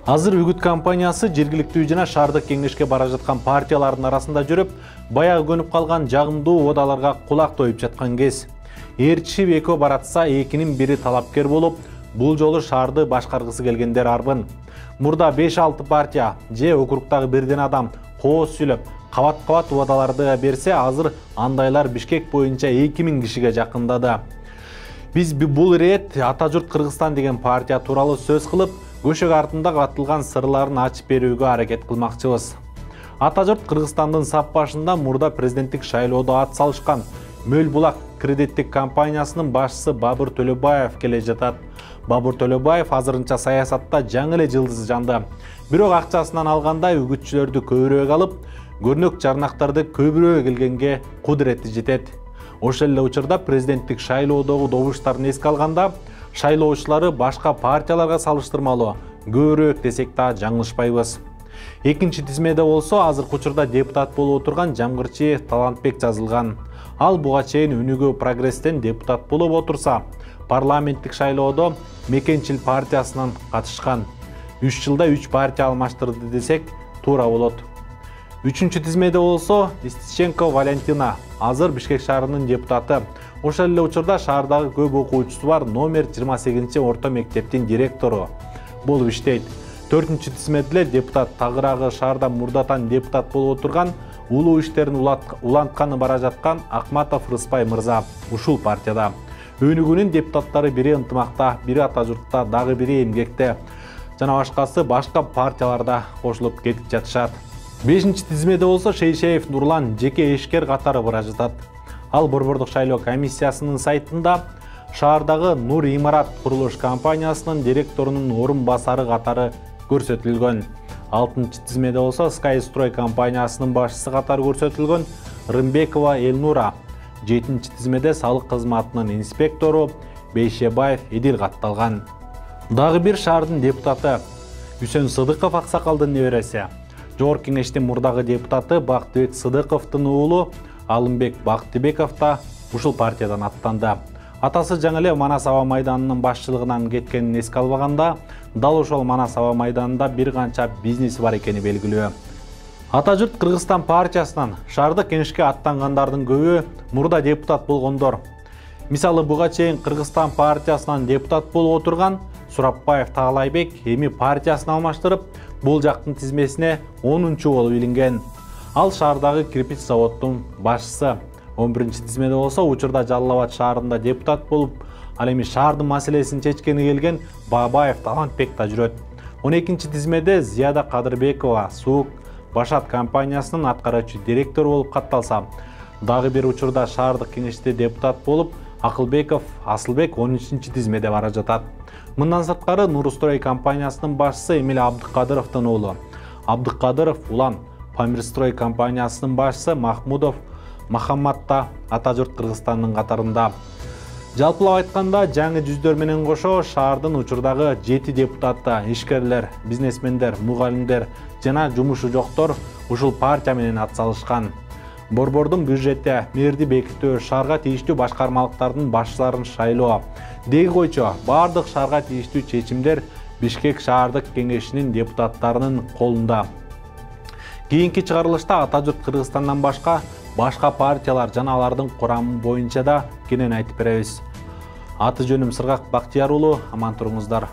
Азыр үгүт компаниясы жергиликтүү жана шаардык кеңешке бара жаткан партиялардын арасында жүрүп, баягы көнүп калган жагымдуу одаларга кулак тоюп жаткан кез. Ээрчишип экөө баратса, экинин бири талапкер болуп, бул жолу шаарды башкаргысы келгендер арбын. Мурда 5-6 партия же округдагы бирден адам кооз сүйлөп, кабат-кабат убадаларды берсе, азыр андайлар Бишкек боюнча 2000 кишиге жакындады. Биз бул ирет Ата журт Кыргызстан деген партия тууралуу сөз кылып, көшөк артында катылган сырларын ачып берүүгө аракет кылмакчыбыз. Ата журт Кыргызстандын сап башында мурда президенттик шайлоодо ат салышкан Мөл Булак кредиттик компаниясынын башчысы Бабыр Төлөбаев келе жатат. Бабыр Төлөбаев азырынча саясатта жаңы эле жылдыз жанды. Бирок акчасынан алганда үгүтчүлөрдү көбүрөөк алып, көрнөк жарнактарды көбүрөөк келгенге кудурети жетет. Ошол эле учурда президенттик шайлоодогу добуштарын эске алганда, шайлоочулары башка партияларга салыштырмалуу көбүрөөк десек да жаңылышпайбыз. Экинчи тизмеде болсо азыркы учурда депутат болуп отурган Жамгырчиев Талантбек жазылган. Ал буга чейин Өнүгүү Прогресстен депутат болуп отурса, парламенттик шайлоодо Мекенчил партиясынан катышкан. 3 жылда 3 партия алмаштырды десек туура болот. Үчүнчү тизмеде болсо Истиченко Валентина, азыр Бишкек шаарынын депутаты. Ошол эле учурда шаардагы көп окуучусу бар номер 28 орто мектептин директору болуп иштейт. 4-чү тизмеде депутат Тагырагы шаарда мурдатан депутат болуп отурган, улуу иштерин улантканы бара жаткан Акматов Рыспай мырза ушул партияда. Өнүгүүнүн депутаттары бири ынтымакта, бири Ата журтта, дагы бири эмгекте жана башкасы башка партияларда кошулуп кетип жатышат. 5-чи тизмеде болсо Шейшеев Нурлан жеке ишкер катары бара жатат. Ал Борбордук шайлоо комиссиясынын сайтында шаардагы Нур Имарат курулуш компаниясынын директорунун орун басары катары көрсөтүлгөн. 6-чы тизмеде болсо Skystroy компаниясынын башчысы катары көрсөтүлгөн Рымбекова Элнура. 7-чи тизмеде салык кызматынын инспектору Бейшебаев Эдил катталган. Дагы бир шаардын депутаты Үсөн Сыдыков аксакалдын небереси. Жогорку кеңештин мурдагы депутаты Бактыбек Сыдыковдун уулу Алымбек Бактыбеков да ушул партиядан аттанды. Атасы жаңы эле Манас аба майданынын башчылыгынан кеткенин эске албаганда, дал ошол Манас аба майданында бир канча бизнеси бар экени белгилүү. Ата журт Кыргызстан партиясынан шаардык кеңешке аттангандардын көбү мурда депутат болгондор. Мисалы буга чейин Кыргызстан партиясынан депутат болуп отурган Сурапбаев Таалайбек эми партиясын алмаштырып, бул жактын тизмесине 10-чу болуп илинген. Ал шаардагы кирпич заводдун башчысы. 11-чи тизмеде болсо учурда Жалал Абад шаарында депутат болуп, ал эми шаардын маселесин чечкени келген Бабаев Талантбек да жүрөт. 12-чи тизмеде Зияда Кадырбекова Суук Башат компаниясынын аткаруучу директору болуп катталса, дагы бир учурда шаардык кеңеште депутат болуп, Акылбеков Асылбек 13-чи тизмеде бара жатат. Мындан сырткары Нурстрой компаниясынын башчысы Эмил Абдыкадыровдун уулу Абдыкадыров Улан Памирстрой компаниясынын башчысы Махмудов Махамматта Ата журт Кыргызстандын катарында. Жалпылап айтканда, жаңы жүздөр менен кошо шаардын учурдагы 7 депутаты, ишкерлер, бизнесмендер, мугалимдер жана жумушу жоктор ушул партия менен ат салышкан. Борбордун бюджети, мэрди бекитүү, шаарга тийиштүү башкармалыктардын башчыларын шайлоо, деги койчу бардык шаарга тийиштүү чечимдер Бишкек шаардык кеңешинин депутаттарынын колунда. Кийинки чыгарылышта Ата журт Кыргызстандан башка партиялар жана алардын курамы боюнча да кенен айтып беребиз. Аты жөнүм Сыргак Бактияр уулу, аман туруңуздар.